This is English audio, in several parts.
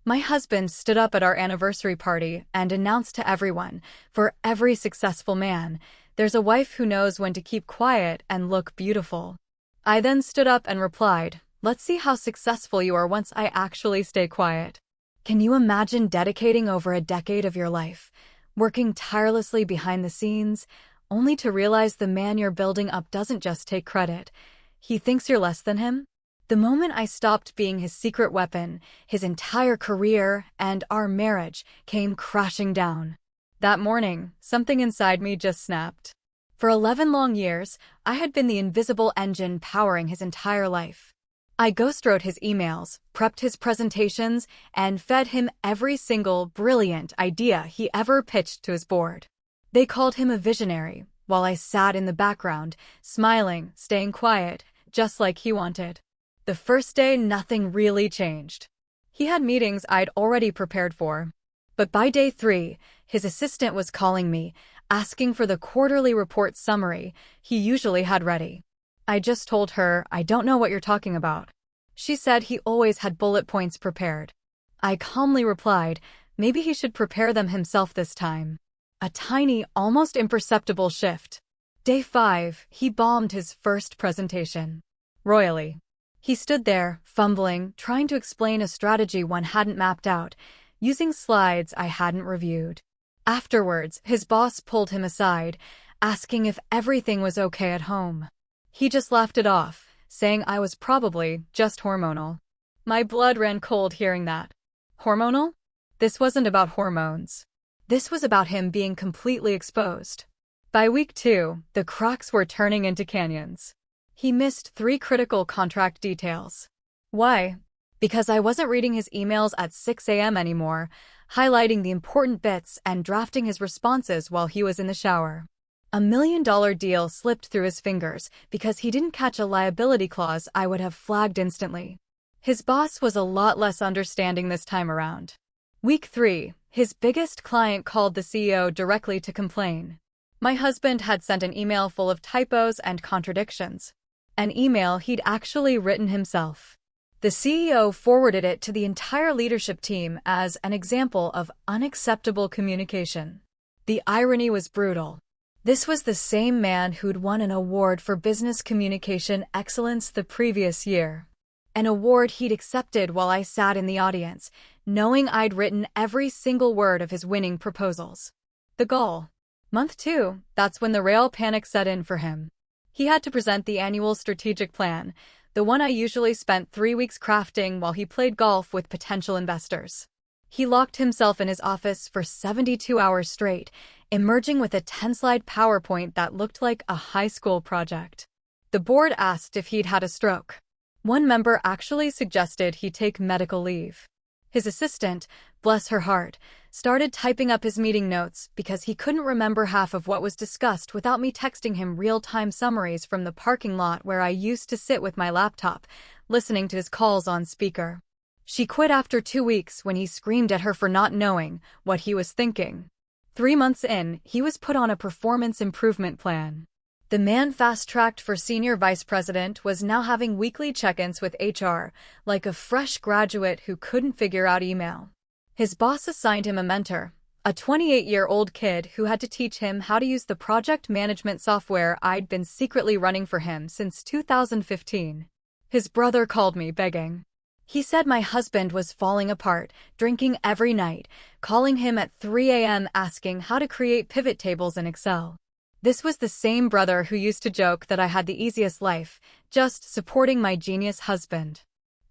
My husband stood up at our anniversary party and announced to everyone, for every successful man, there's a wife who knows when to keep quiet and look beautiful. I then stood up and replied, let's see how successful you are once I actually stay quiet. Can you imagine dedicating over a decade of your life, working tirelessly behind the scenes, only to realize the man you're building up doesn't just take credit, he thinks you're less than him? The moment I stopped being his secret weapon, his entire career and our marriage came crashing down. That morning, something inside me just snapped. For 11 long years, I had been the invisible engine powering his entire life. I ghostwrote his emails, prepped his presentations, and fed him every single brilliant idea he ever pitched to his board. They called him a visionary, while I sat in the background, smiling, staying quiet, just like he wanted. The first day, nothing really changed. He had meetings I'd already prepared for. But by day 3, his assistant was calling me, asking for the quarterly report summary he usually had ready. I just told her, I don't know what you're talking about. She said he always had bullet points prepared. I calmly replied, maybe he should prepare them himself this time. A tiny, almost imperceptible shift. Day 5, he bombed his first presentation. Royally. He stood there, fumbling, trying to explain a strategy one hadn't mapped out, using slides I hadn't reviewed. Afterwards, his boss pulled him aside, asking if everything was okay at home. He just laughed it off, saying I was probably just hormonal. My blood ran cold hearing that. Hormonal? This wasn't about hormones. This was about him being completely exposed. By week 2, the cracks were turning into canyons. He missed 3 critical contract details. Why? Because I wasn't reading his emails at 6 a.m. anymore, highlighting the important bits and drafting his responses while he was in the shower. $1 million deal slipped through his fingers because he didn't catch a liability clause I would have flagged instantly. His boss was a lot less understanding this time around. Week 3, his biggest client called the CEO directly to complain. My husband had sent an email full of typos and contradictions. An email he'd actually written himself. The CEO forwarded it to the entire leadership team as an example of unacceptable communication. The irony was brutal. This was the same man who'd won an award for business communication excellence the previous year. An award he'd accepted while I sat in the audience, knowing I'd written every single word of his winning proposals. The gall. Month 2, that's when the real panic set in for him. He had to present the annual strategic plan, the one I usually spent 3 weeks crafting while he played golf with potential investors. He locked himself in his office for 72 hours straight, emerging with a 10-slide PowerPoint that looked like a high school project. The board asked if he'd had a stroke. One member actually suggested he take medical leave. His assistant, bless her heart, started typing up his meeting notes because he couldn't remember half of what was discussed without me texting him real-time summaries from the parking lot where I used to sit with my laptop, listening to his calls on speaker. She quit after 2 weeks when he screamed at her for not knowing what he was thinking. 3 months in, he was put on a performance improvement plan. The man fast-tracked for senior vice president was now having weekly check-ins with HR, like a fresh graduate who couldn't figure out email. His boss assigned him a mentor, a 28-year-old kid who had to teach him how to use the project management software I'd been secretly running for him since 2015. His brother called me begging. He said my husband was falling apart, drinking every night, calling him at 3 a.m. asking how to create pivot tables in Excel. This was the same brother who used to joke that I had the easiest life, just supporting my genius husband.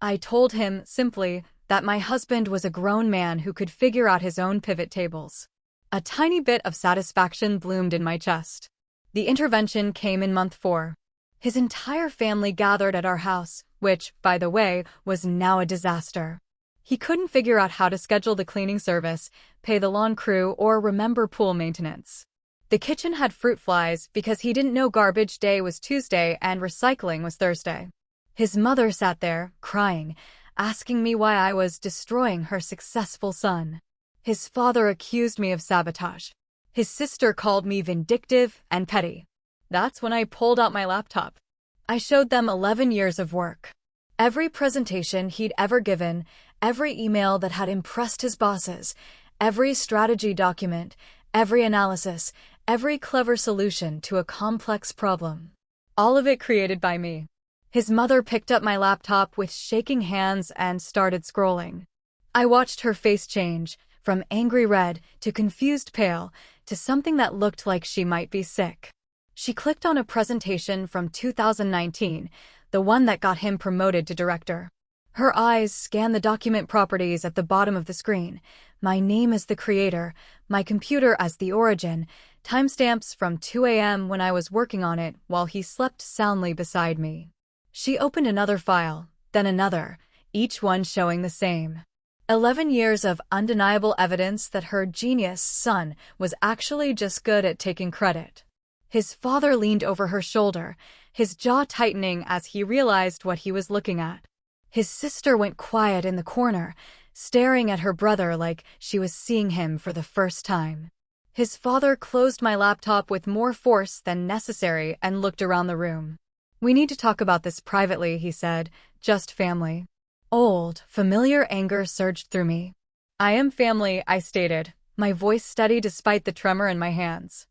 I told him, simply, that my husband was a grown man who could figure out his own pivot tables. A tiny bit of satisfaction bloomed in my chest. The intervention came in month 4. His entire family gathered at our house, which, by the way, was now a disaster. He couldn't figure out how to schedule the cleaning service, pay the lawn crew, or remember pool maintenance. The kitchen had fruit flies because he didn't know garbage day was Tuesday and recycling was Thursday. His mother sat there, crying, asking me why I was destroying her successful son. His father accused me of sabotage. His sister called me vindictive and petty. That's when I pulled out my laptop. I showed them 11 years of work. Every presentation he'd ever given, every email that had impressed his bosses, every strategy document, every analysis, every clever solution to a complex problem. All of it created by me. His mother picked up my laptop with shaking hands and started scrolling. I watched her face change, from angry red to confused pale to something that looked like she might be sick. She clicked on a presentation from 2019, the one that got him promoted to director. Her eyes scanned the document properties at the bottom of the screen. My name as the creator, my computer as the origin, timestamps from 2 a.m. when I was working on it while he slept soundly beside me. She opened another file, then another, each one showing the same. 11 years of undeniable evidence that her genius son was actually just good at taking credit. His father leaned over her shoulder, his jaw tightening as he realized what he was looking at. His sister went quiet in the corner, staring at her brother like she was seeing him for the first time. His father closed my laptop with more force than necessary and looked around the room. "We need to talk about this privately," he said, "just family." Old, familiar anger surged through me. "I am family," I stated, my voice steady despite the tremor in my hands.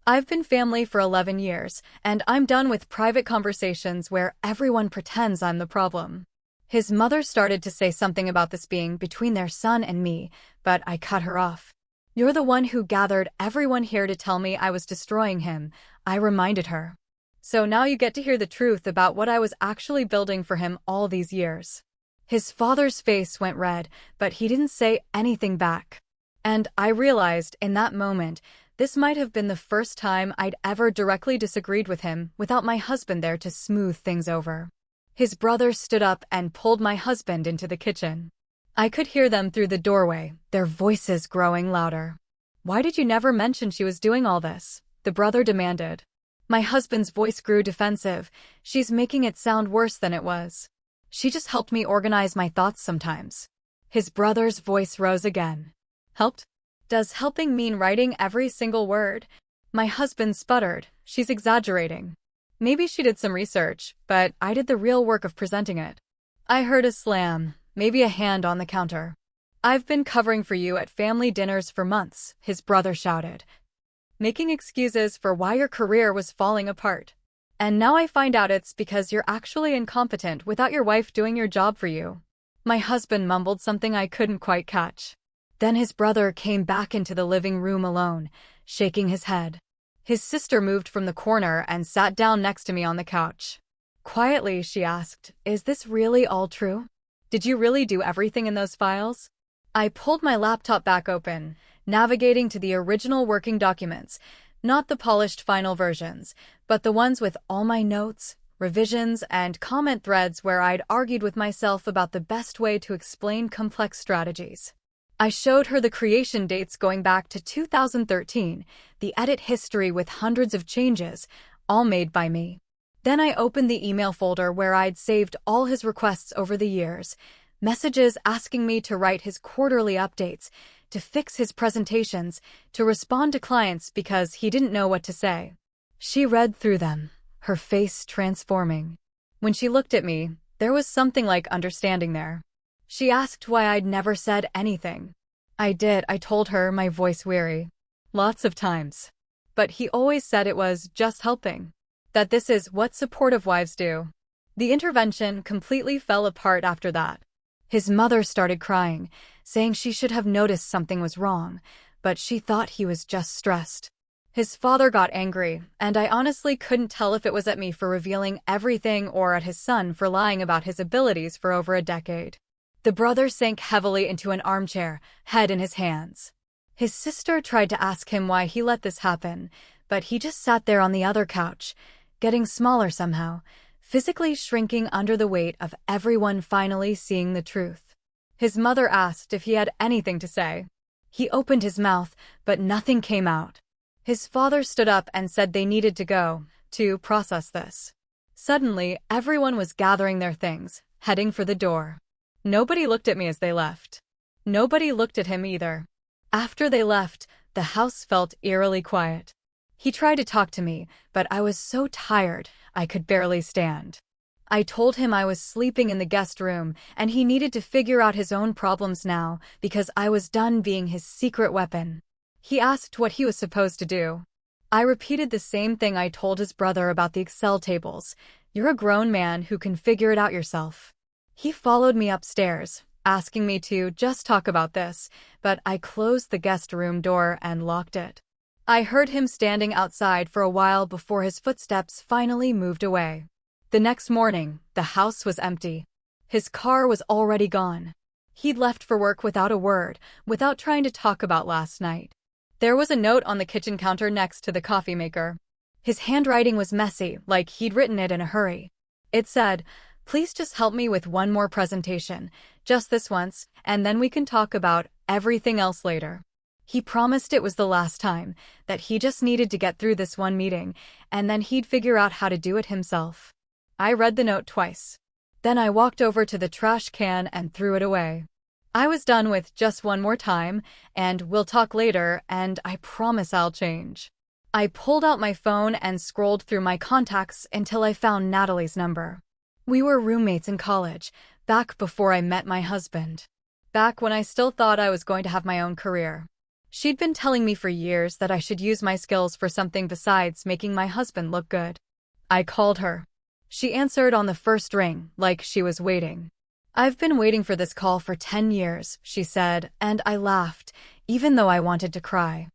"I've been family for 11 years, and I'm done with private conversations where everyone pretends I'm the problem." His mother started to say something about this being between their son and me, but I cut her off. "You're the one who gathered everyone here to tell me I was destroying him," I reminded her. "So now you get to hear the truth about what I was actually building for him all these years." His father's face went red, but he didn't say anything back. And I realized in that moment, this might have been the first time I'd ever directly disagreed with him without my husband there to smooth things over. His brother stood up and pulled my husband into the kitchen. I could hear them through the doorway, their voices growing louder. "Why did you never mention she was doing all this?" the brother demanded. My husband's voice grew defensive. "She's making it sound worse than it was. She just helped me organize my thoughts sometimes." His brother's voice rose again. "Helped? Does helping mean writing every single word?" My husband sputtered. "She's exaggerating. Maybe she did some research, but I did the real work of presenting it." I heard a slam, maybe a hand on the counter. "I've been covering for you at family dinners for months," his brother shouted, making excuses for why your career was falling apart. "And now I find out it's because you're actually incompetent without your wife doing your job for you." My husband mumbled something I couldn't quite catch. Then his brother came back into the living room alone, shaking his head. His sister moved from the corner and sat down next to me on the couch. Quietly, she asked, "Is this really all true? Did you really do everything in those files?" I pulled my laptop back open, navigating to the original working documents, not the polished final versions, but the ones with all my notes, revisions, and comment threads where I'd argued with myself about the best way to explain complex strategies. I showed her the creation dates going back to 2013, the edit history with hundreds of changes, all made by me. Then I opened the email folder where I'd saved all his requests over the years, messages asking me to write his quarterly updates, to fix his presentations, to respond to clients because he didn't know what to say. She read through them, her face transforming. When she looked at me, there was something like understanding there. She asked why I'd never said anything. I did, I told her, my voice weary. Lots of times. But he always said it was just helping. That this is what supportive wives do. The intervention completely fell apart after that. His mother started crying, saying she should have noticed something was wrong, but she thought he was just stressed. His father got angry, and I honestly couldn't tell if it was at me for revealing everything or at his son for lying about his abilities for over a decade. The brother sank heavily into an armchair, head in his hands. His sister tried to ask him why he let this happen, but he just sat there on the other couch, getting smaller somehow, physically shrinking under the weight of everyone finally seeing the truth. His mother asked if he had anything to say. He opened his mouth, but nothing came out. His father stood up and said they needed to go, to process this. Suddenly, everyone was gathering their things, heading for the door. Nobody looked at me as they left. Nobody looked at him either. After they left, the house felt eerily quiet. He tried to talk to me, but I was so tired, I could barely stand. I told him I was sleeping in the guest room and he needed to figure out his own problems now because I was done being his secret weapon. He asked what he was supposed to do. I repeated the same thing I told his brother about the Excel tables. You're a grown man who can figure it out yourself. He followed me upstairs, asking me to just talk about this, but I closed the guest room door and locked it. I heard him standing outside for a while before his footsteps finally moved away. The next morning, the house was empty. His car was already gone. He'd left for work without a word, without trying to talk about last night. There was a note on the kitchen counter next to the coffee maker. His handwriting was messy, like he'd written it in a hurry. It said, "Please just help me with one more presentation, just this once, and then we can talk about everything else later." He promised it was the last time, that he just needed to get through this one meeting, and then he'd figure out how to do it himself. I read the note twice. Then I walked over to the trash can and threw it away. I was done with just one more time, and we'll talk later, and I promise I'll change. I pulled out my phone and scrolled through my contacts until I found Natalie's number. We were roommates in college, back before I met my husband. Back when I still thought I was going to have my own career. She'd been telling me for years that I should use my skills for something besides making my husband look good. I called her. She answered on the first ring, like she was waiting. "I've been waiting for this call for 10 years, she said, and I laughed, even though I wanted to cry.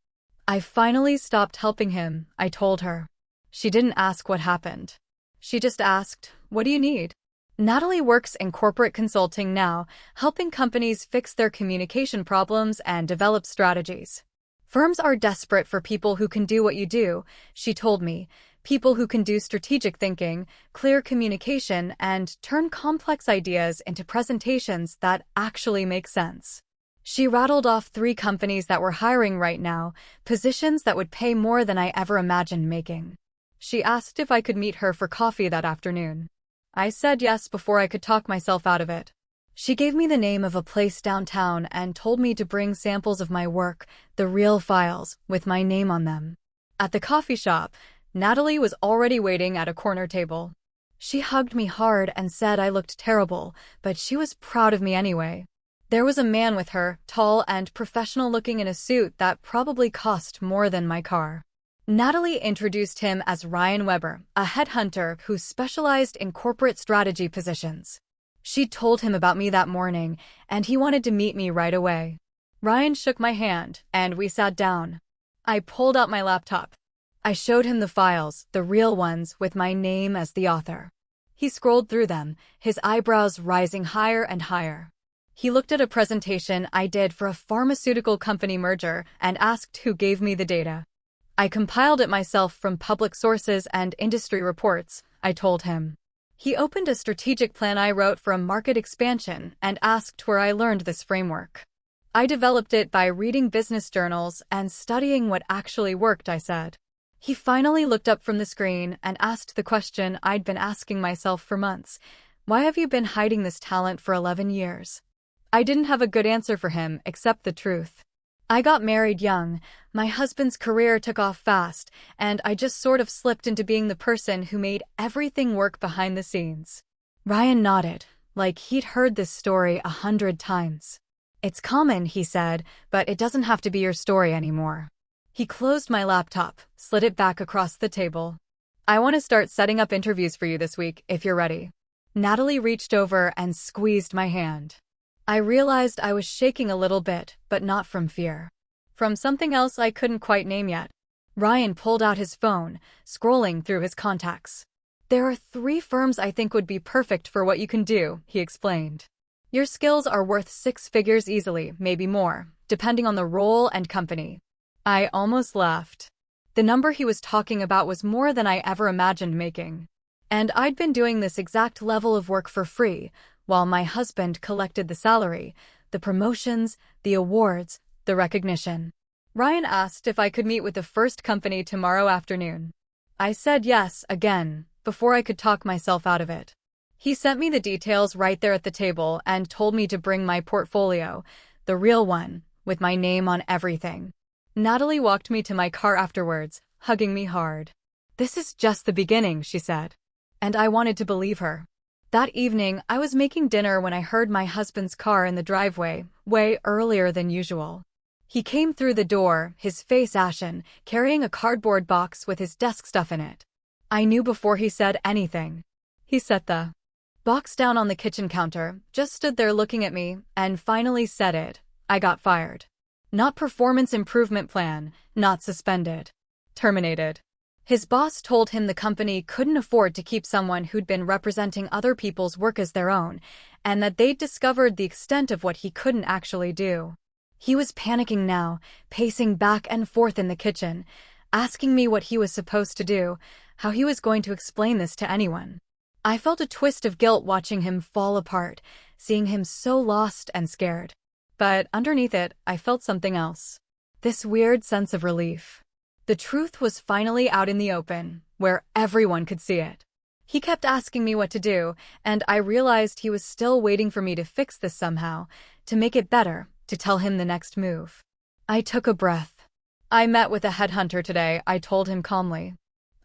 I finally stopped helping him, I told her. She didn't ask what happened. She just asked, "What do you need?" Natalie works in corporate consulting now, helping companies fix their communication problems and develop strategies. Firms are desperate for people who can do what you do, she told me. People who can do strategic thinking, clear communication, and turn complex ideas into presentations that actually make sense. She rattled off 3 companies that were hiring right now, positions that would pay more than I ever imagined making. She asked if I could meet her for coffee that afternoon. I said yes before I could talk myself out of it. She gave me the name of a place downtown and told me to bring samples of my work, the real files, with my name on them. At the coffee shop, Natalie was already waiting at a corner table. She hugged me hard and said I looked terrible, but she was proud of me anyway. There was a man with her, tall and professional looking in a suit that probably cost more than my car. Natalie introduced him as Ryan Weber, a headhunter who specialized in corporate strategy positions. She'd told him about me that morning, and he wanted to meet me right away. Ryan shook my hand, and we sat down. I pulled out my laptop. I showed him the files, the real ones, with my name as the author. He scrolled through them, his eyebrows rising higher and higher. He looked at a presentation I did for a pharmaceutical company merger and asked who gave me the data. I compiled it myself from public sources and industry reports, I told him. He opened a strategic plan I wrote for a market expansion and asked where I learned this framework. I developed it by reading business journals and studying what actually worked, I said. He finally looked up from the screen and asked the question I'd been asking myself for months. Why have you been hiding this talent for 11 years? I didn't have a good answer for him except the truth. I got married young, my husband's career took off fast, and I just sort of slipped into being the person who made everything work behind the scenes. Ryan nodded, like he'd heard this story 100 times. It's common, he said, but it doesn't have to be your story anymore. He closed my laptop, slid it back across the table. I want to start setting up interviews for you this week, if you're ready. Natalie reached over and squeezed my hand. I realized I was shaking a little bit, but not from fear. From something else I couldn't quite name yet. Ryan pulled out his phone, scrolling through his contacts. There are 3 firms I think would be perfect for what you can do, he explained. Your skills are worth 6 figures easily, maybe more, depending on the role and company. I almost laughed. The number he was talking about was more than I ever imagined making. And I'd been doing this exact level of work for free, while my husband collected the salary, the promotions, the awards, the recognition. Ryan asked if I could meet with the first company tomorrow afternoon. I said yes, again, before I could talk myself out of it. He sent me the details right there at the table and told me to bring my portfolio, the real one, with my name on everything. Natalie walked me to my car afterwards, hugging me hard. This is just the beginning, she said. And I wanted to believe her. That evening, I was making dinner when I heard my husband's car in the driveway, way earlier than usual. He came through the door, his face ashen, carrying a cardboard box with his desk stuff in it. I knew before he said anything. He set the box down on the kitchen counter, just stood there looking at me, and finally said it. I got fired. Not performance improvement plan, not suspended. Terminated. His boss told him the company couldn't afford to keep someone who'd been representing other people's work as their own, and that they'd discovered the extent of what he couldn't actually do. He was panicking now, pacing back and forth in the kitchen, asking me what he was supposed to do, how he was going to explain this to anyone. I felt a twist of guilt watching him fall apart, seeing him so lost and scared. But underneath it, I felt something else. This weird sense of relief. The truth was finally out in the open, where everyone could see it. He kept asking me what to do, and I realized he was still waiting for me to fix this somehow, to make it better, to tell him the next move. I took a breath. I met with a headhunter today, I told him calmly.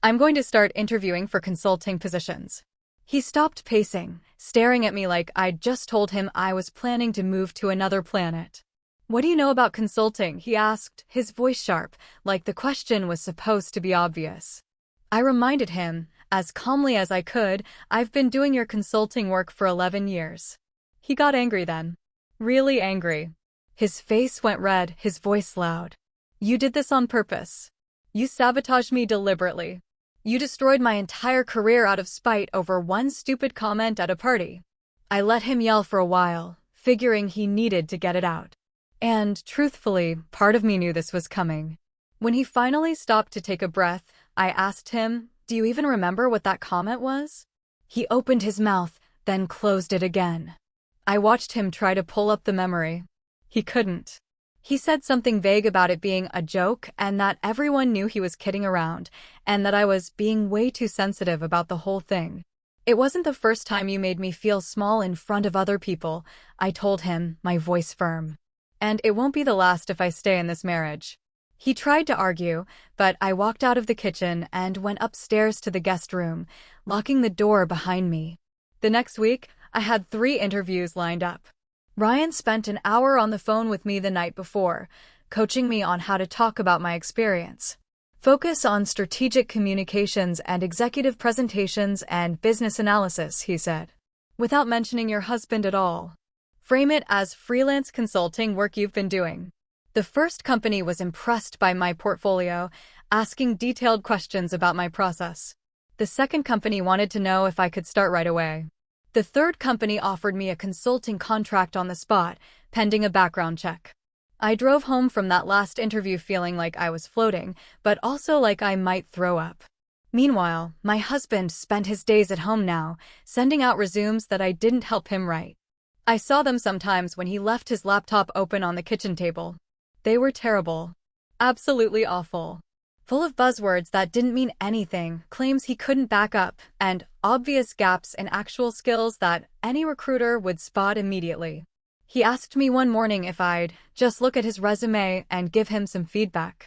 I'm going to start interviewing for consulting positions. He stopped pacing, staring at me like I'd just told him I was planning to move to another planet. What do you know about consulting? He asked, his voice sharp, like the question was supposed to be obvious. I reminded him, as calmly as I could, I've been doing your consulting work for 11 years. He got angry then. Really angry. His face went red, his voice loud. You did this on purpose. You sabotaged me deliberately. You destroyed my entire career out of spite over one stupid comment at a party. I let him yell for a while, figuring he needed to get it out. And, truthfully, part of me knew this was coming. When he finally stopped to take a breath, I asked him, do you even remember what that comment was? He opened his mouth, then closed it again. I watched him try to pull up the memory. He couldn't. He said something vague about it being a joke and that everyone knew he was kidding around, and that I was being way too sensitive about the whole thing. It wasn't the first time you made me feel small in front of other people, I told him, my voice firm. And it won't be the last if I stay in this marriage. He tried to argue, but I walked out of the kitchen and went upstairs to the guest room, locking the door behind me. The next week, I had 3 interviews lined up. Ryan spent an hour on the phone with me the night before, coaching me on how to talk about my experience. Focus on strategic communications and executive presentations and business analysis, he said. Without mentioning your husband at all. Frame it as freelance consulting work you've been doing. The first company was impressed by my portfolio, asking detailed questions about my process. The second company wanted to know if I could start right away. The third company offered me a consulting contract on the spot, pending a background check. I drove home from that last interview feeling like I was floating, but also like I might throw up. Meanwhile, my husband spent his days at home now, sending out resumes that I didn't help him write. I saw them sometimes when he left his laptop open on the kitchen table. They were terrible. Absolutely awful. Full of buzzwords that didn't mean anything, claims he couldn't back up, and obvious gaps in actual skills that any recruiter would spot immediately. He asked me one morning if I'd just look at his resume and give him some feedback.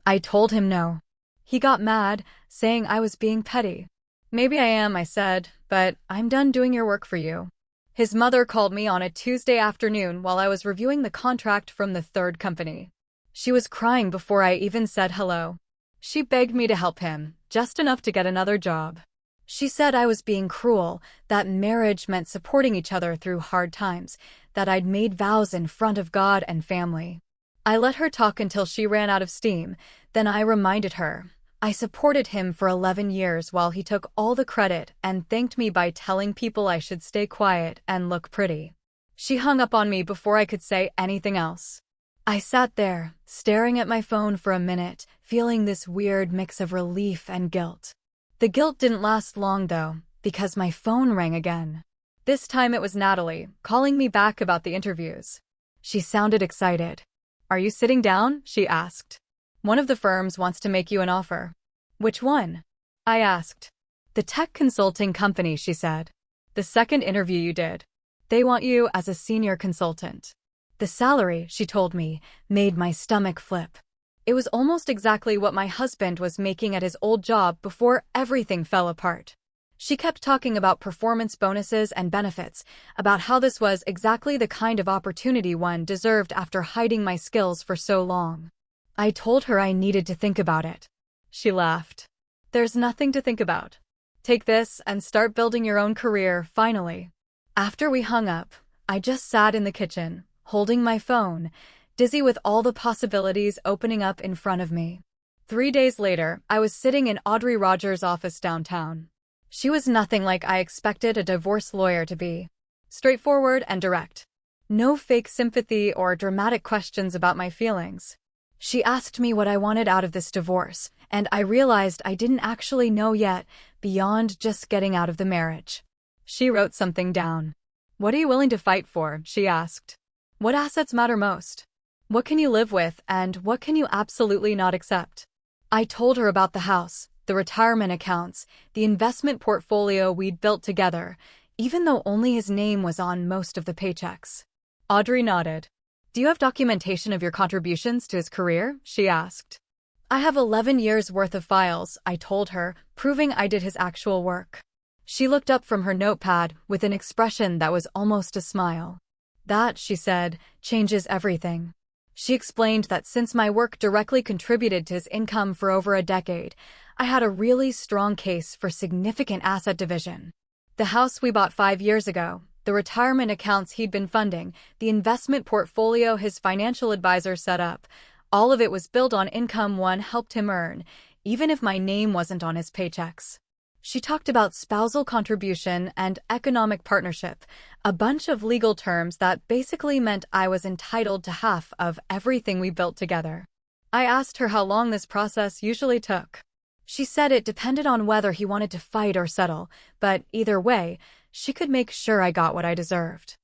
I told him no. He got mad, saying I was being petty. Maybe I am, I said, but I'm done doing your work for you. His mother called me on a Tuesday afternoon while I was reviewing the contract from the third company. She was crying before I even said hello. She begged me to help him, just enough to get another job. She said I was being cruel, that marriage meant supporting each other through hard times, that I'd made vows in front of God and family. I let her talk until she ran out of steam, then I reminded her. I supported him for 11 years while he took all the credit and thanked me by telling people I should stay quiet and look pretty. She hung up on me before I could say anything else. I sat there, staring at my phone for a minute, feeling this weird mix of relief and guilt. The guilt didn't last long, though, because my phone rang again. This time it was Natalie, calling me back about the interviews. She sounded excited. Are you sitting down? She asked. One of the firms wants to make you an offer. Which one? I asked. The tech consulting company, she said. The second interview you did. They want you as a senior consultant. The salary, she told me, made my stomach flip. It was almost exactly what my husband was making at his old job before everything fell apart. She kept talking about performance bonuses and benefits, about how this was exactly the kind of opportunity one deserved after hiding my skills for so long. I told her I needed to think about it. She laughed. There's nothing to think about. Take this and start building your own career, finally. After we hung up, I just sat in the kitchen, holding my phone, dizzy with all the possibilities opening up in front of me. 3 days later, I was sitting in Audrey Rogers' office downtown. She was nothing like I expected a divorce lawyer to be. Straightforward and direct. No fake sympathy or dramatic questions about my feelings. She asked me what I wanted out of this divorce, and I realized I didn't actually know yet, beyond just getting out of the marriage. She wrote something down. What are you willing to fight for? She asked. What assets matter most? What can you live with, and what can you absolutely not accept? I told her about the house, the retirement accounts, the investment portfolio we'd built together, even though only his name was on most of the paychecks. Audrey nodded. Do you have documentation of your contributions to his career? She asked. I have 11 years' worth of files, I told her, proving I did his actual work. She looked up from her notepad with an expression that was almost a smile. That, she said, changes everything. She explained that since my work directly contributed to his income for over a decade, I had a really strong case for significant asset division. The house we bought 5 years ago, the retirement accounts he'd been funding, the investment portfolio his financial advisor set up, all of it was built on income one helped him earn, even if my name wasn't on his paychecks. She talked about spousal contribution and economic partnership, a bunch of legal terms that basically meant I was entitled to half of everything we built together. I asked her how long this process usually took. She said it depended on whether he wanted to fight or settle, but either way, she could make sure I got what I deserved.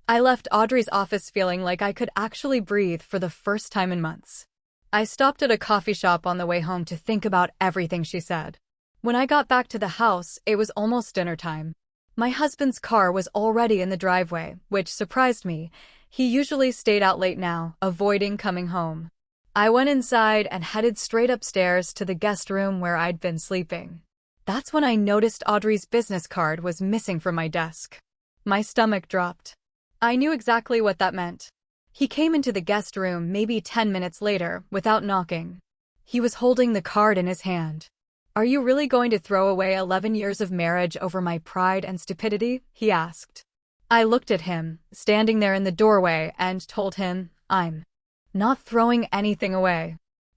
I left Audrey's office feeling like I could actually breathe for the first time in months. I stopped at a coffee shop on the way home to think about everything she said. When I got back to the house, it was almost dinner time. My husband's car was already in the driveway, which surprised me. He usually stayed out late now, avoiding coming home. I went inside and headed straight upstairs to the guest room where I'd been sleeping. That's when I noticed Audrey's business card was missing from my desk. My stomach dropped. I knew exactly what that meant. He came into the guest room maybe 10 minutes later, without knocking. He was holding the card in his hand. Are you really going to throw away 11 years of marriage over my pride and stupidity? He asked. I looked at him, standing there in the doorway, and told him, I'm not throwing anything away.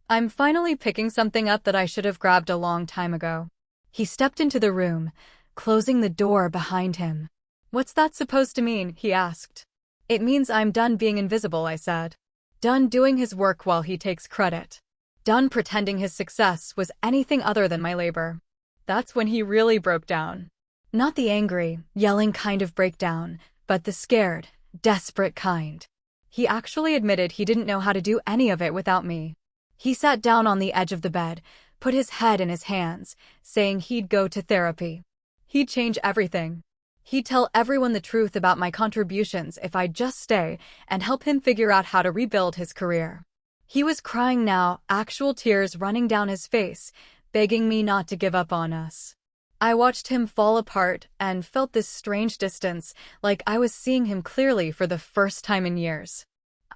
I'm finally picking something up that I should have grabbed a long time ago. He stepped into the room, closing the door behind him. What's that supposed to mean? He asked. It means I'm done being invisible, I said. Done doing his work while he takes credit. Done pretending his success was anything other than my labor. That's when he really broke down. Not the angry, yelling kind of breakdown, but the scared, desperate kind. He actually admitted he didn't know how to do any of it without me. He sat down on the edge of the bed, put his head in his hands, saying he'd go to therapy. He'd change everything. He'd tell everyone the truth about my contributions if I'd just stay and help him figure out how to rebuild his career. He was crying now, actual tears running down his face, begging me not to give up on us. I watched him fall apart and felt this strange distance, like I was seeing him clearly for the first time in years.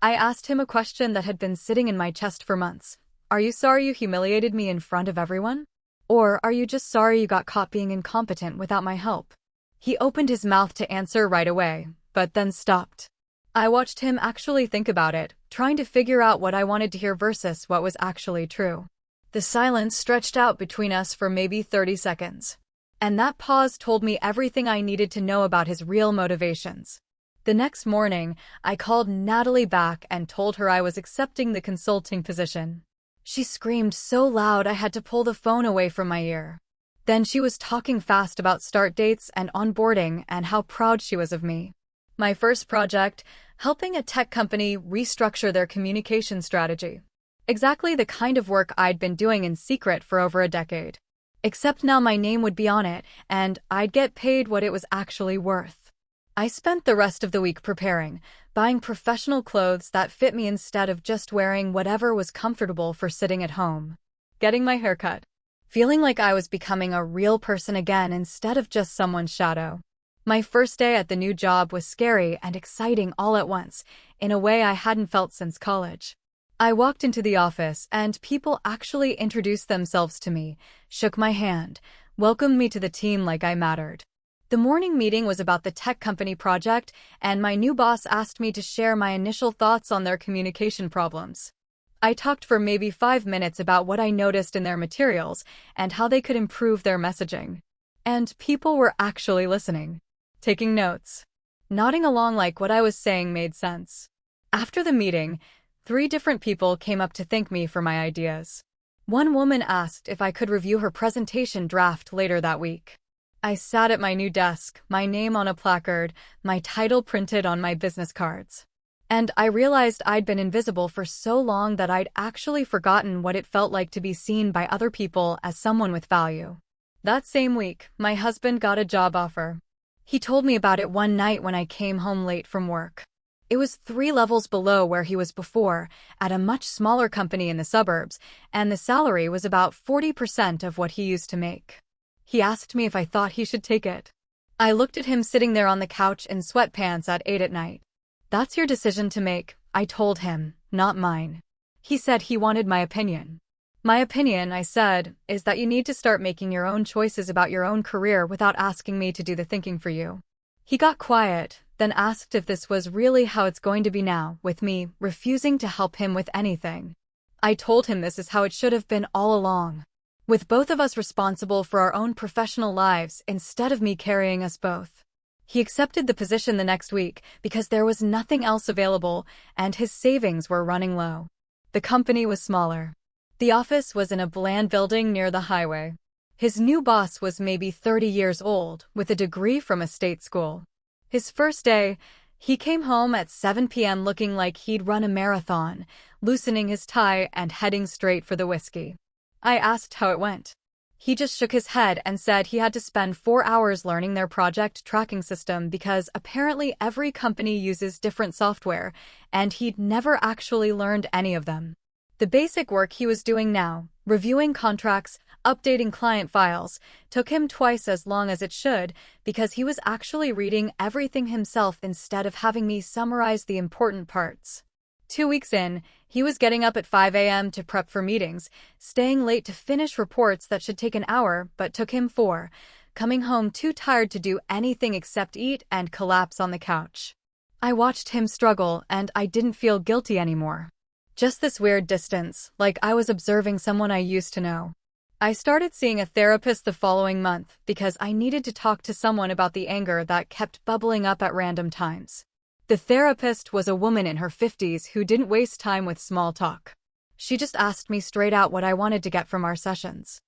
I asked him a question that had been sitting in my chest for months. Are you sorry you humiliated me in front of everyone? Or are you just sorry you got caught being incompetent without my help? He opened his mouth to answer right away, but then stopped. I watched him actually think about it, trying to figure out what I wanted to hear versus what was actually true. The silence stretched out between us for maybe 30 seconds. And that pause told me everything I needed to know about his real motivations. The next morning, I called Natalie back and told her I was accepting the consulting position. She screamed so loud I had to pull the phone away from my ear. Then she was talking fast about start dates and onboarding and how proud she was of me. My first project, helping a tech company restructure their communication strategy. Exactly the kind of work I'd been doing in secret for over a decade. Except now my name would be on it, and I'd get paid what it was actually worth. I spent the rest of the week preparing, buying professional clothes that fit me instead of just wearing whatever was comfortable for sitting at home. Getting my hair cut. feeling like I was becoming a real person again instead of just someone's shadow. My first day at the new job was scary and exciting all at once, in a way I hadn't felt since college. I walked into the office and people actually introduced themselves to me, shook my hand, welcomed me to the team like I mattered. The morning meeting was about the tech company project, and my new boss asked me to share my initial thoughts on their communication problems. I talked for maybe 5 minutes about what I noticed in their materials and how they could improve their messaging. And people were actually listening, taking notes, nodding along like what I was saying made sense. After the meeting, 3 different people came up to thank me for my ideas. One woman asked if I could review her presentation draft later that week. I sat at my new desk, my name on a placard, my title printed on my business cards. And I realized I'd been invisible for so long that I'd actually forgotten what it felt like to be seen by other people as someone with value. That same week, my husband got a job offer. He told me about it one night when I came home late from work. It was 3 levels below where he was before, at a much smaller company in the suburbs, and the salary was about 40% of what he used to make. He asked me if I thought he should take it. I looked at him sitting there on the couch in sweatpants at 8 at night. "That's your decision to make," I told him, "not mine." He said he wanted my opinion. "My opinion," I said, "is that you need to start making your own choices about your own career without asking me to do the thinking for you." He got quiet, then asked if this was really how it's going to be now, with me refusing to help him with anything. I told him this is how it should have been all along, with both of us responsible for our own professional lives instead of me carrying us both. He accepted the position the next week because there was nothing else available and his savings were running low. The company was smaller. The office was in a bland building near the highway. His new boss was maybe 30 years old, with a degree from a state school. His first day, he came home at 7 p.m. looking like he'd run a marathon, loosening his tie and heading straight for the whiskey. I asked how it went. He just shook his head and said he had to spend 4 hours learning their project tracking system because apparently every company uses different software, and he'd never actually learned any of them. The basic work he was doing now, reviewing contracts, updating client files, took him twice as long as it should because he was actually reading everything himself instead of having me summarize the important parts. 2 weeks in, he was getting up at 5 a.m. to prep for meetings, staying late to finish reports that should take an hour but took him 4, coming home too tired to do anything except eat and collapse on the couch. I watched him struggle and I didn't feel guilty anymore. Just this weird distance, like I was observing someone I used to know. I started seeing a therapist the following month because I needed to talk to someone about the anger that kept bubbling up at random times. The therapist was a woman in her 50s who didn't waste time with small talk. She just asked me straight out what I wanted to get from our sessions.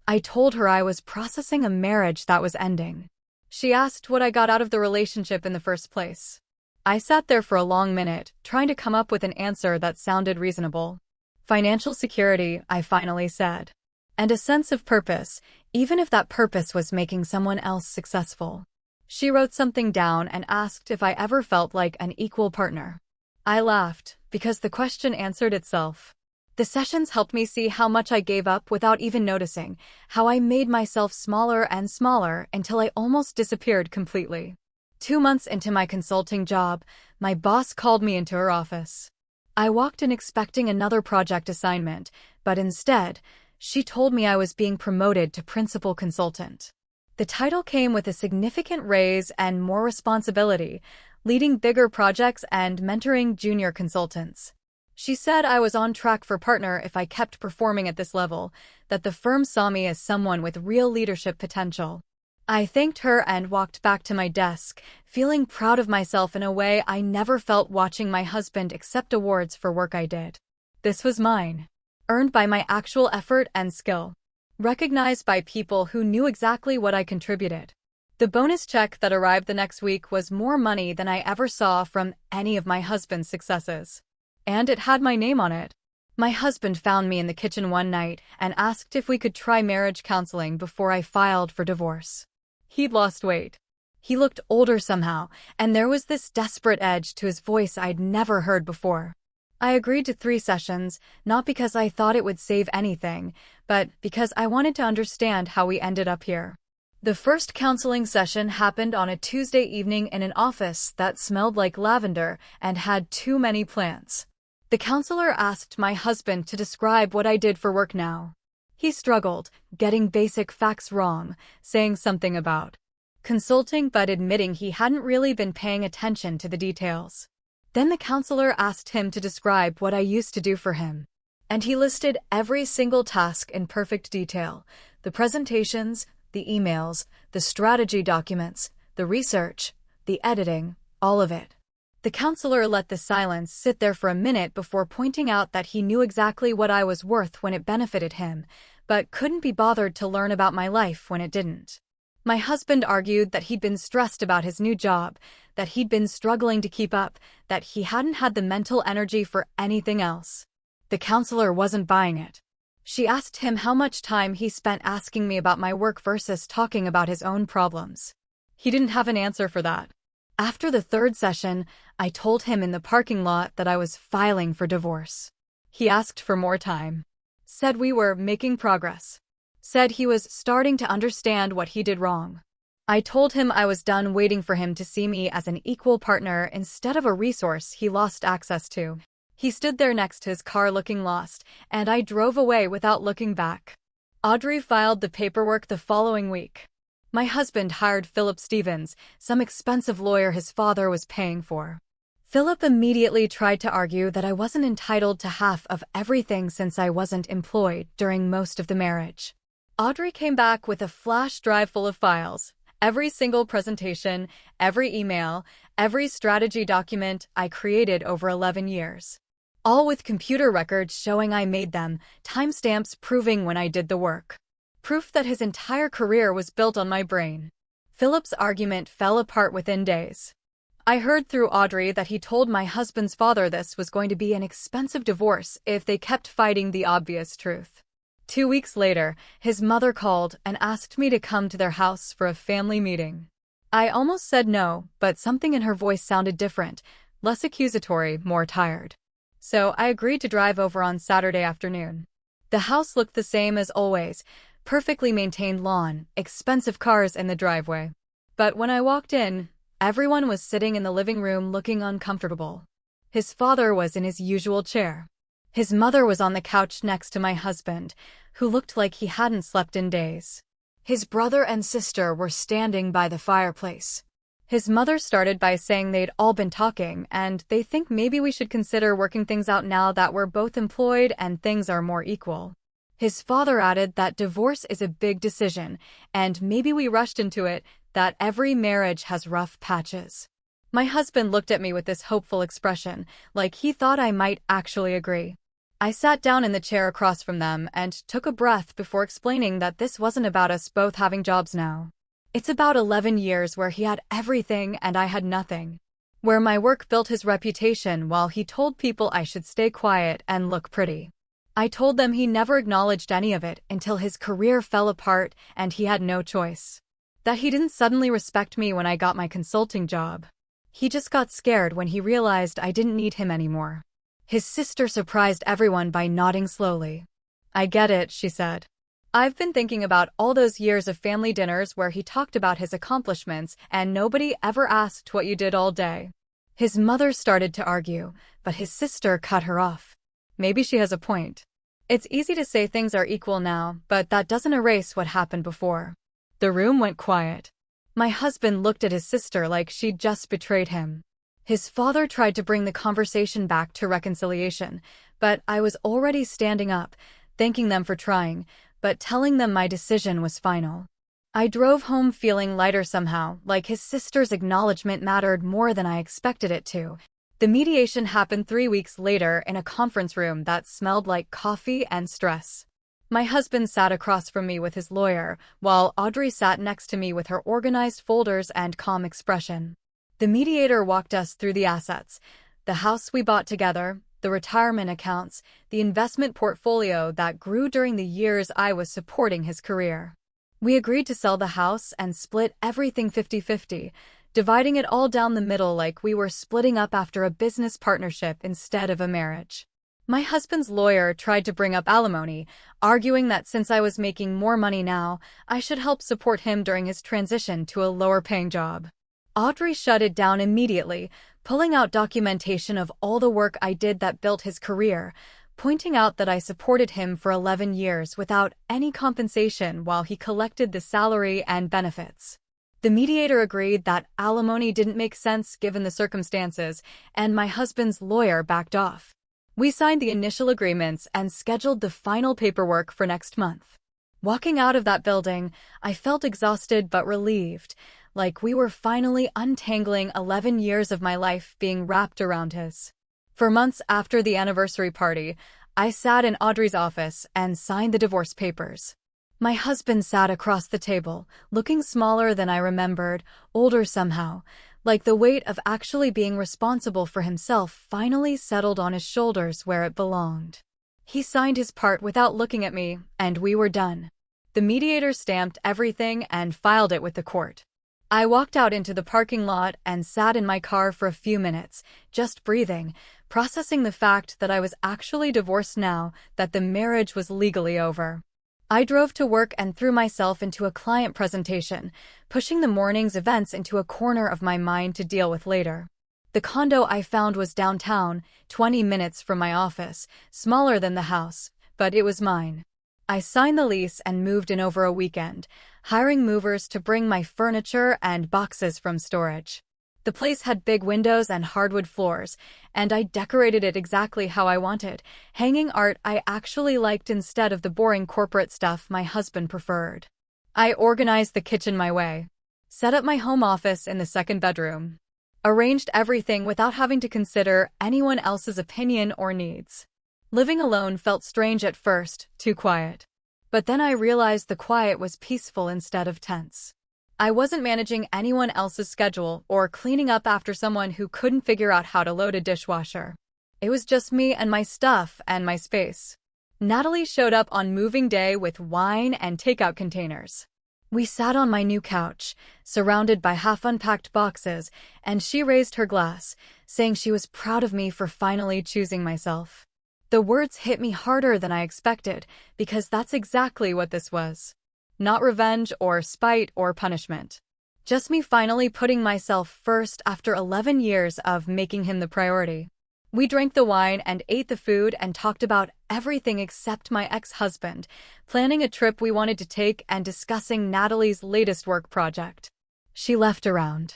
I told her I was processing a marriage that was ending. She asked what I got out of the relationship in the first place. I sat there for a long minute, trying to come up with an answer that sounded reasonable. Financial security, I finally said. And a sense of purpose, even if that purpose was making someone else successful. She wrote something down and asked if I ever felt like an equal partner. I laughed, because the question answered itself. The sessions helped me see how much I gave up without even noticing, how I made myself smaller and smaller until I almost disappeared completely. 2 months into my consulting job, my boss called me into her office. I walked in expecting another project assignment, but instead, she told me I was being promoted to principal consultant. The title came with a significant raise and more responsibility, leading bigger projects and mentoring junior consultants. She said I was on track for partner if I kept performing at this level, that the firm saw me as someone with real leadership potential. I thanked her and walked back to my desk, feeling proud of myself in a way I never felt watching my husband accept awards for work I did. This was mine, earned by my actual effort and skill. Recognized by people who knew exactly what I contributed. The bonus check that arrived the next week was more money than I ever saw from any of my husband's successes. And it had my name on it. My husband found me in the kitchen one night and asked if we could try marriage counseling before I filed for divorce. He'd lost weight. He looked older somehow, and there was this desperate edge to his voice I'd never heard before. I agreed to 3 sessions, not because I thought it would save anything, but because I wanted to understand how we ended up here. The first counseling session happened on a Tuesday evening in an office that smelled like lavender and had too many plants. The counselor asked my husband to describe what I did for work now. He struggled, getting basic facts wrong, saying something about consulting but admitting he hadn't really been paying attention to the details. Then the counselor asked him to describe what I used to do for him. And he listed every single task in perfect detail: the presentations, the emails, the strategy documents, the research, the editing, all of it. The counselor let the silence sit there for a minute before pointing out that he knew exactly what I was worth when it benefited him, but couldn't be bothered to learn about my life when it didn't. My husband argued that he'd been stressed about his new job, that he'd been struggling to keep up, that he hadn't had the mental energy for anything else. The counselor wasn't buying it. She asked him how much time he spent asking me about my work versus talking about his own problems. He didn't have an answer for that. After the 3rd session, I told him in the parking lot that I was filing for divorce. He asked for more time. Said we were making progress. Said he was starting to understand what he did wrong. I told him I was done waiting for him to see me as an equal partner instead of a resource he lost access to. He stood there next to his car looking lost, and I drove away without looking back. Audrey filed the paperwork the following week. My husband hired Philip Stevens, some expensive lawyer his father was paying for. Philip immediately tried to argue that I wasn't entitled to half of everything since I wasn't employed during most of the marriage. Audrey came back with a flash drive full of files. Every single presentation, every email, every strategy document I created over 11 years. All with computer records showing I made them, timestamps proving when I did the work. Proof that his entire career was built on my brain. Philip's argument fell apart within days. I heard through Audrey that he told my husband's father this was going to be an expensive divorce if they kept fighting the obvious truth. 2 weeks later, his mother called and asked me to come to their house for a family meeting. I almost said no, but something in her voice sounded different, less accusatory, more tired. So I agreed to drive over on Saturday afternoon. The house looked the same as always, perfectly maintained lawn, expensive cars in the driveway. But when I walked in, everyone was sitting in the living room looking uncomfortable. His father was in his usual chair. His mother was on the couch next to my husband, who looked like he hadn't slept in days. His brother and sister were standing by the fireplace. His mother started by saying they'd all been talking, and they think maybe we should consider working things out now that we're both employed and things are more equal. His father added that divorce is a big decision, and maybe we rushed into it, that every marriage has rough patches. My husband looked at me with this hopeful expression, like he thought I might actually agree. I sat down in the chair across from them and took a breath before explaining that this wasn't about us both having jobs now. It's about 11 years where he had everything and I had nothing. Where my work built his reputation while he told people I should stay quiet and look pretty. I told them he never acknowledged any of it until his career fell apart and he had no choice. That he didn't suddenly respect me when I got my consulting job. He just got scared when he realized I didn't need him anymore. His sister surprised everyone by nodding slowly. I get it, she said. I've been thinking about all those years of family dinners where he talked about his accomplishments and nobody ever asked what you did all day. His mother started to argue, but his sister cut her off. Maybe she has a point. It's easy to say things are equal now, but that doesn't erase what happened before. The room went quiet. My husband looked at his sister like she'd just betrayed him. His father tried to bring the conversation back to reconciliation, but I was already standing up, thanking them for trying, but telling them my decision was final. I drove home feeling lighter somehow, like his sister's acknowledgement mattered more than I expected it to. The mediation happened 3 weeks later in a conference room that smelled like coffee and stress. My husband sat across from me with his lawyer, while Audrey sat next to me with her organized folders and calm expression. The mediator walked us through the assets, the house we bought together, the retirement accounts, the investment portfolio that grew during the years I was supporting his career. We agreed to sell the house and split everything 50-50, dividing it all down the middle like we were splitting up after a business partnership instead of a marriage. My husband's lawyer tried to bring up alimony, arguing that since I was making more money now, I should help support him during his transition to a lower-paying job. Audrey shut it down immediately, pulling out documentation of all the work I did that built his career, pointing out that I supported him for 11 years without any compensation while he collected the salary and benefits. The mediator agreed that alimony didn't make sense given the circumstances, and my husband's lawyer backed off. We signed the initial agreements and scheduled the final paperwork for next month. Walking out of that building, I felt exhausted but relieved, like we were finally untangling 11 years of my life being wrapped around his. For months after the anniversary party, I sat in Audrey's office and signed the divorce papers. My husband sat across the table, looking smaller than I remembered, older somehow, like the weight of actually being responsible for himself finally settled on his shoulders where it belonged. He signed his part without looking at me, and we were done. The mediator stamped everything and filed it with the court. I walked out into the parking lot and sat in my car for a few minutes, just breathing, processing the fact that I was actually divorced now, that the marriage was legally over. I drove to work and threw myself into a client presentation, pushing the morning's events into a corner of my mind to deal with later. The condo I found was downtown, 20 minutes from my office, smaller than the house, but it was mine. I signed the lease and moved in over a weekend, hiring movers to bring my furniture and boxes from storage. The place had big windows and hardwood floors, and I decorated it exactly how I wanted, hanging art I actually liked instead of the boring corporate stuff my husband preferred. I organized the kitchen my way, set up my home office in the second bedroom, arranged everything without having to consider anyone else's opinion or needs. Living alone felt strange at first, too quiet. But then I realized the quiet was peaceful instead of tense. I wasn't managing anyone else's schedule or cleaning up after someone who couldn't figure out how to load a dishwasher. It was just me and my stuff and my space. Natalie showed up on moving day with wine and takeout containers. We sat on my new couch, surrounded by half-unpacked boxes, and she raised her glass, saying she was proud of me for finally choosing myself. The words hit me harder than I expected, because that's exactly what this was. Not revenge or spite or punishment. Just me finally putting myself first after 11 years of making him the priority. We drank the wine and ate the food and talked about everything except my ex-husband, planning a trip we wanted to take and discussing Natalie's latest work project. She left around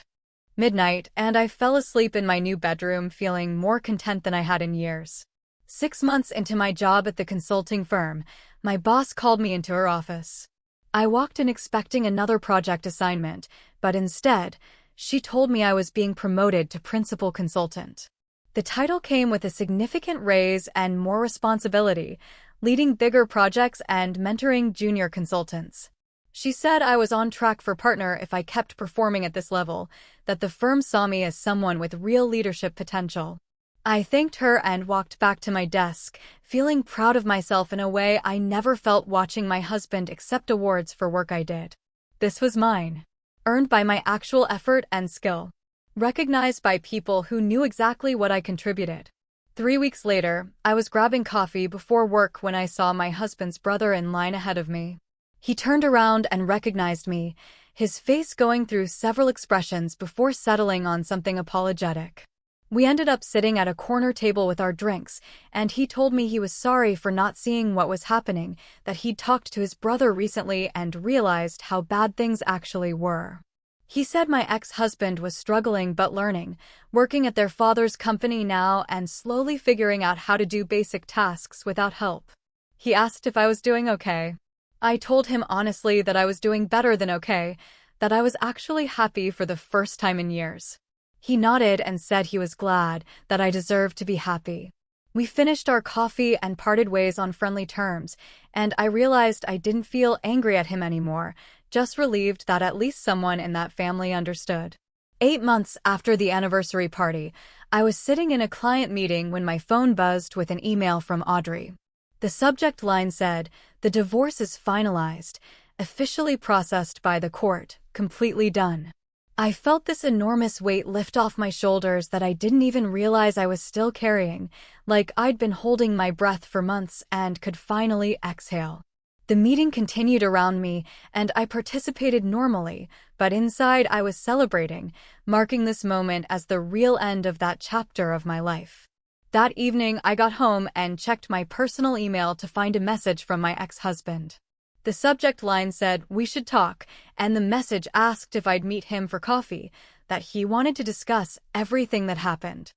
midnight, and I fell asleep in my new bedroom feeling more content than I had in years. 6 months into my job at the consulting firm, my boss called me into her office. I walked in expecting another project assignment, but instead, she told me I was being promoted to principal consultant. The title came with a significant raise and more responsibility, leading bigger projects and mentoring junior consultants. She said I was on track for partner if I kept performing at this level, that the firm saw me as someone with real leadership potential. I thanked her and walked back to my desk, feeling proud of myself in a way I never felt watching my husband accept awards for work I did. This was mine, earned by my actual effort and skill, recognized by people who knew exactly what I contributed. 3 weeks later, I was grabbing coffee before work when I saw my husband's brother in line ahead of me. He turned around and recognized me, his face going through several expressions before settling on something apologetic. We ended up sitting at a corner table with our drinks, and he told me he was sorry for not seeing what was happening, that he'd talked to his brother recently and realized how bad things actually were. He said my ex-husband was struggling but learning, working at their father's company now and slowly figuring out how to do basic tasks without help. He asked if I was doing okay. I told him honestly that I was doing better than okay, that I was actually happy for the first time in years. He nodded and said he was glad, that I deserved to be happy. We finished our coffee and parted ways on friendly terms, and I realized I didn't feel angry at him anymore, just relieved that at least someone in that family understood. 8 months after the anniversary party, I was sitting in a client meeting when my phone buzzed with an email from Audrey. The subject line said, "The divorce is finalized, officially processed by the court, completely done." I felt this enormous weight lift off my shoulders that I didn't even realize I was still carrying, like I'd been holding my breath for months and could finally exhale. The meeting continued around me, and I participated normally, but inside I was celebrating, marking this moment as the real end of that chapter of my life. That evening, I got home and checked my personal email to find a message from my ex-husband. The subject line said, "We should talk," and the message asked if I'd meet him for coffee, that he wanted to discuss everything that happened.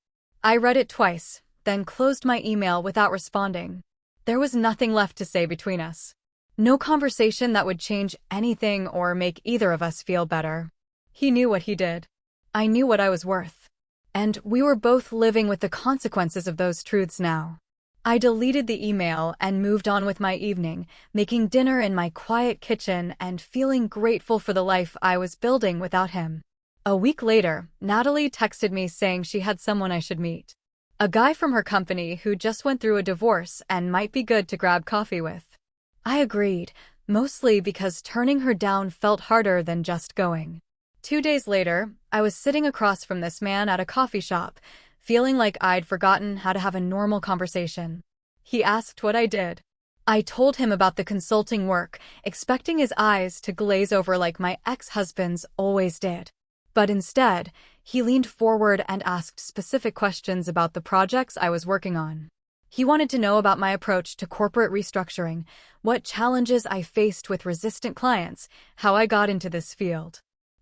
I read it twice, then closed my email without responding. There was nothing left to say between us. No conversation that would change anything or make either of us feel better. He knew what he did. I knew what I was worth. And we were both living with the consequences of those truths now. I deleted the email and moved on with my evening, making dinner in my quiet kitchen and feeling grateful for the life I was building without him. A week later, Natalie texted me saying she had someone I should meet. A guy from her company who just went through a divorce and might be good to grab coffee with. I agreed, mostly because turning her down felt harder than just going. 2 days later, I was sitting across from this man at a coffee shop, feeling like I'd forgotten how to have a normal conversation. He asked what I did. I told him about the consulting work, expecting his eyes to glaze over like my ex-husband's always did. But instead, he leaned forward and asked specific questions about the projects I was working on. He wanted to know about my approach to corporate restructuring, what challenges I faced with resistant clients, how I got into this field.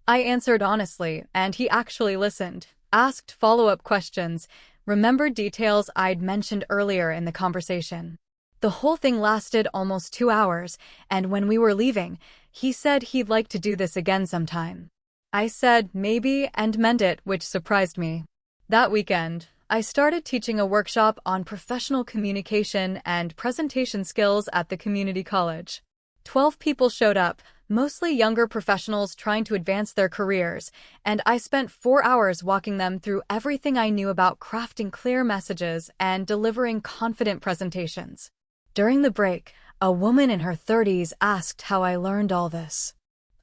I answered honestly, and he actually listened, asked follow-up questions, remembered details I'd mentioned earlier in the conversation. The whole thing lasted almost 2 hours, and when we were leaving, he said he'd like to do this again sometime. I said maybe and meant it, which surprised me. That weekend, I started teaching a workshop on professional communication and presentation skills at the community college. 12 people showed up, mostly younger professionals trying to advance their careers, and I spent 4 hours walking them through everything I knew about crafting clear messages and delivering confident presentations. During the break, a woman in her 30s asked how I learned all this.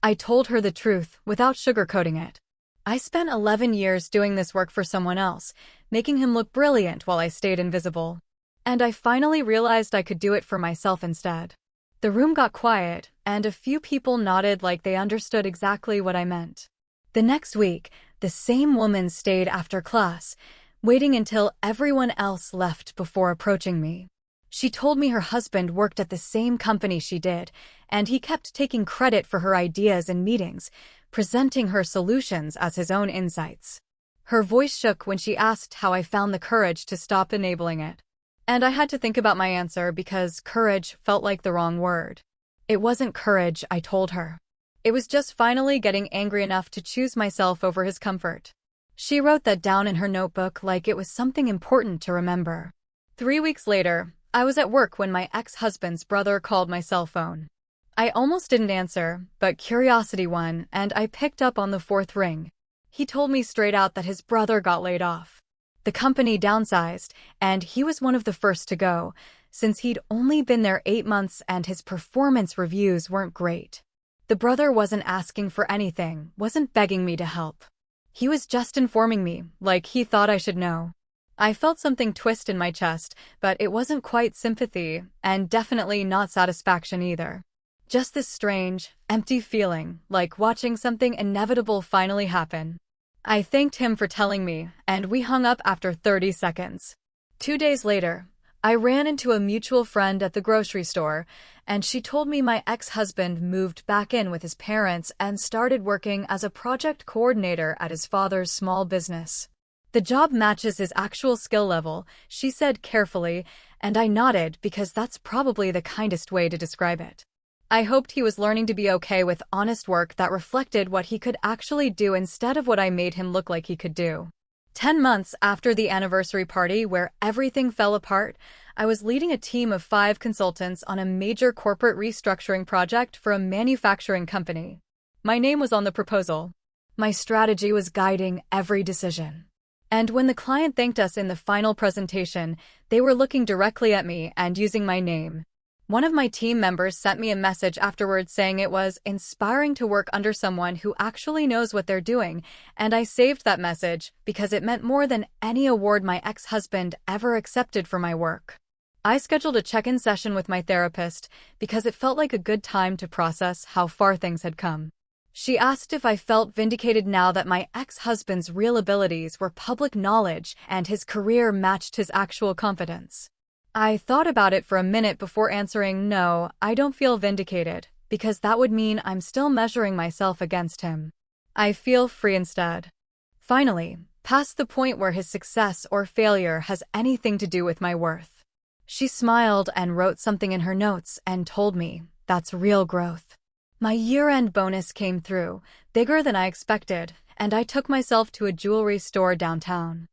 I told her the truth without sugarcoating it. I spent 11 years doing this work for someone else, making him look brilliant while I stayed invisible. And I finally realized I could do it for myself instead. The room got quiet, and a few people nodded like they understood exactly what I meant. The next week, the same woman stayed after class, waiting until everyone else left before approaching me. She told me her husband worked at the same company she did, and he kept taking credit for her ideas in meetings, presenting her solutions as his own insights. Her voice shook when she asked how I found the courage to stop enabling it. And I had to think about my answer because courage felt like the wrong word. It wasn't courage, I told her. It was just finally getting angry enough to choose myself over his comfort. She wrote that down in her notebook like it was something important to remember. 3 weeks later, I was at work when my ex-husband's brother called my cell phone. I almost didn't answer, but curiosity won, and I picked up on the 4th ring. He told me straight out that his brother got laid off. The company downsized, and he was one of the first to go, since he'd only been there 8 months and his performance reviews weren't great. The brother wasn't asking for anything, wasn't begging me to help. He was just informing me, like he thought I should know. I felt something twist in my chest, but it wasn't quite sympathy, and definitely not satisfaction either. Just this strange, empty feeling, like watching something inevitable finally happen. I thanked him for telling me, and we hung up after 30 seconds. 2 days later, I ran into a mutual friend at the grocery store, and she told me my ex-husband moved back in with his parents and started working as a project coordinator at his father's small business. The job matches his actual skill level, she said carefully, and I nodded because that's probably the kindest way to describe it. I hoped he was learning to be okay with honest work that reflected what he could actually do instead of what I made him look like he could do. 10 months after the anniversary party where everything fell apart, I was leading a team of 5 consultants on a major corporate restructuring project for a manufacturing company. My name was on the proposal. My strategy was guiding every decision. And when the client thanked us in the final presentation, they were looking directly at me and using my name. One of my team members sent me a message afterwards saying it was inspiring to work under someone who actually knows what they're doing, and I saved that message because it meant more than any award my ex-husband ever accepted for my work. I scheduled a check-in session with my therapist because it felt like a good time to process how far things had come. She asked if I felt vindicated now that my ex-husband's real abilities were public knowledge and his career matched his actual competence. I thought about it for a minute before answering no, I don't feel vindicated, because that would mean I'm still measuring myself against him. I feel free instead. Finally, past the point where his success or failure has anything to do with my worth. She smiled and wrote something in her notes and told me, that's real growth. My year-end bonus came through, bigger than I expected, and I took myself to a jewelry store downtown.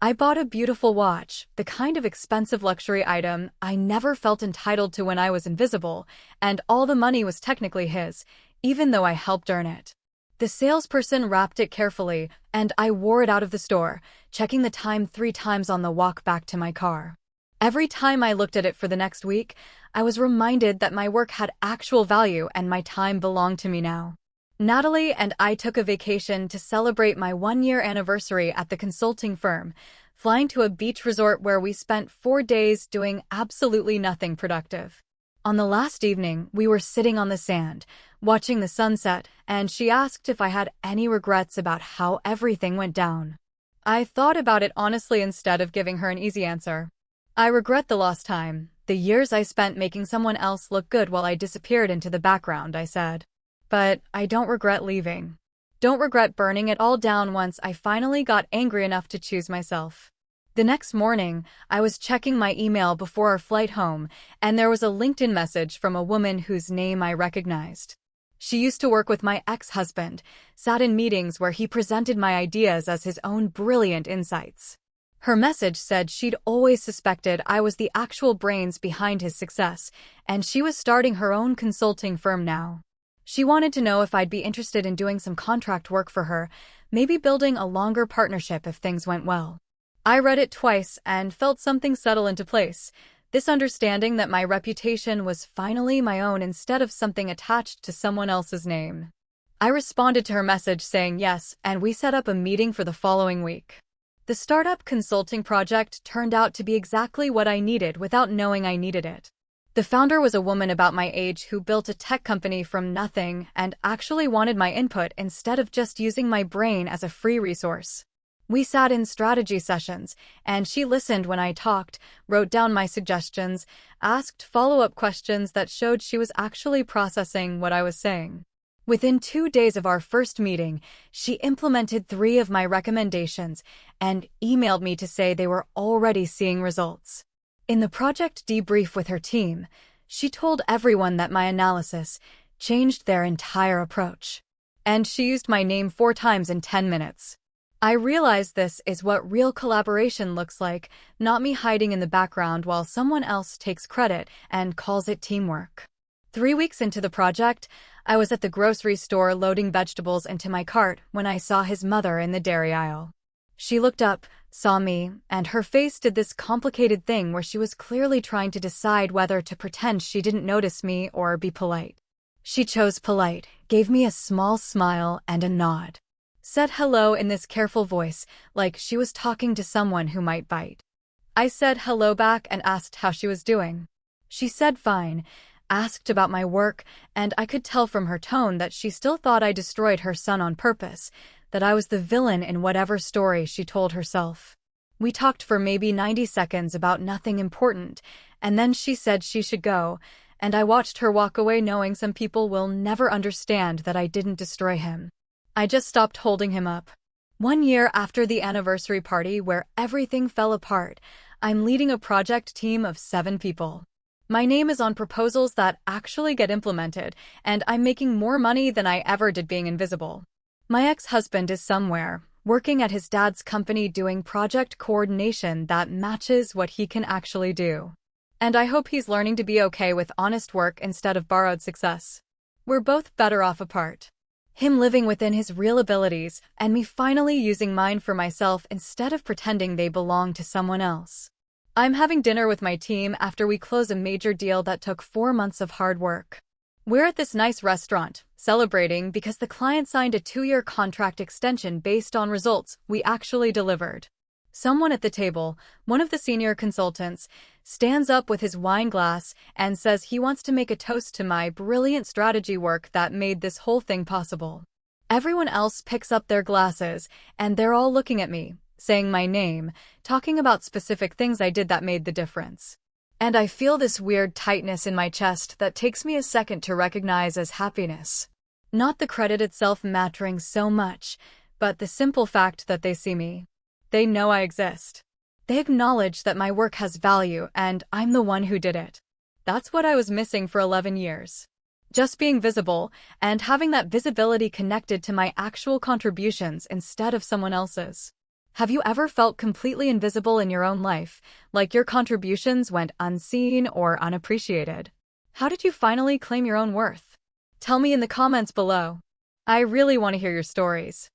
I bought a beautiful watch, the kind of expensive luxury item I never felt entitled to when I was invisible, and all the money was technically his, even though I helped earn it. The salesperson wrapped it carefully, and I wore it out of the store, checking the time 3 times on the walk back to my car. Every time I looked at it for the next week, I was reminded that my work had actual value and my time belonged to me now. Natalie and I took a vacation to celebrate my 1-year anniversary at the consulting firm, flying to a beach resort where we spent 4 days doing absolutely nothing productive. On the last evening, we were sitting on the sand, watching the sunset, and she asked if I had any regrets about how everything went down. I thought about it honestly instead of giving her an easy answer. I regret the lost time, the years I spent making someone else look good while I disappeared into the background, I said. But I don't regret leaving. Don't regret burning it all down once I finally got angry enough to choose myself. The next morning, I was checking my email before our flight home, and there was a LinkedIn message from a woman whose name I recognized. She used to work with my ex-husband, sat in meetings where he presented my ideas as his own brilliant insights. Her message said she'd always suspected I was the actual brains behind his success, and she was starting her own consulting firm now. She wanted to know if I'd be interested in doing some contract work for her, maybe building a longer partnership if things went well. I read it twice and felt something settle into place, this understanding that my reputation was finally my own instead of something attached to someone else's name. I responded to her message saying yes, and we set up a meeting for the following week. The startup consulting project turned out to be exactly what I needed without knowing I needed it. The founder was a woman about my age who built a tech company from nothing and actually wanted my input instead of just using my brain as a free resource. We sat in strategy sessions, and she listened when I talked, wrote down my suggestions, asked follow-up questions that showed she was actually processing what I was saying. Within 2 days of our first meeting, she implemented 3 of my recommendations and emailed me to say they were already seeing results. In the project debrief with her team, she told everyone that my analysis changed their entire approach. And she used my name 4 times in 10 minutes. I realized this is what real collaboration looks like, not me hiding in the background while someone else takes credit and calls it teamwork. 3 weeks into the project, I was at the grocery store loading vegetables into my cart when I saw his mother in the dairy aisle. She looked up, saw me, and her face did this complicated thing where she was clearly trying to decide whether to pretend she didn't notice me or be polite. She chose polite, gave me a small smile and a nod. Said hello in this careful voice, like she was talking to someone who might bite. I said hello back and asked how she was doing. She said fine, asked about my work, and I could tell from her tone that she still thought I destroyed her son on purpose, that I was the villain in whatever story she told herself. We talked for maybe 90 seconds about nothing important, and then she said she should go, and I watched her walk away knowing some people will never understand that I didn't destroy him. I just stopped holding him up. 1 year after the anniversary party where everything fell apart, I'm leading a project team of 7 people. My name is on proposals that actually get implemented, and I'm making more money than I ever did being invisible. My ex-husband is somewhere, working at his dad's company doing project coordination that matches what he can actually do. And I hope he's learning to be okay with honest work instead of borrowed success. We're both better off apart. Him living within his real abilities, and me finally using mine for myself instead of pretending they belong to someone else. I'm having dinner with my team after we close a major deal that took 4 months of hard work. We're at this nice restaurant, celebrating because the client signed a 2-year contract extension based on results we actually delivered. Someone at the table, one of the senior consultants, stands up with his wine glass and says he wants to make a toast to my brilliant strategy work that made this whole thing possible. Everyone else picks up their glasses, and they're all looking at me, saying my name, talking about specific things I did that made the difference. And I feel this weird tightness in my chest that takes me a second to recognize as happiness. Not the credit itself mattering so much, but the simple fact that they see me. They know I exist. They acknowledge that my work has value and I'm the one who did it. That's what I was missing for 11 years. Just being visible and having that visibility connected to my actual contributions instead of someone else's. Have you ever felt completely invisible in your own life, like your contributions went unseen or unappreciated? How did you finally claim your own worth? Tell me in the comments below. I really want to hear your stories.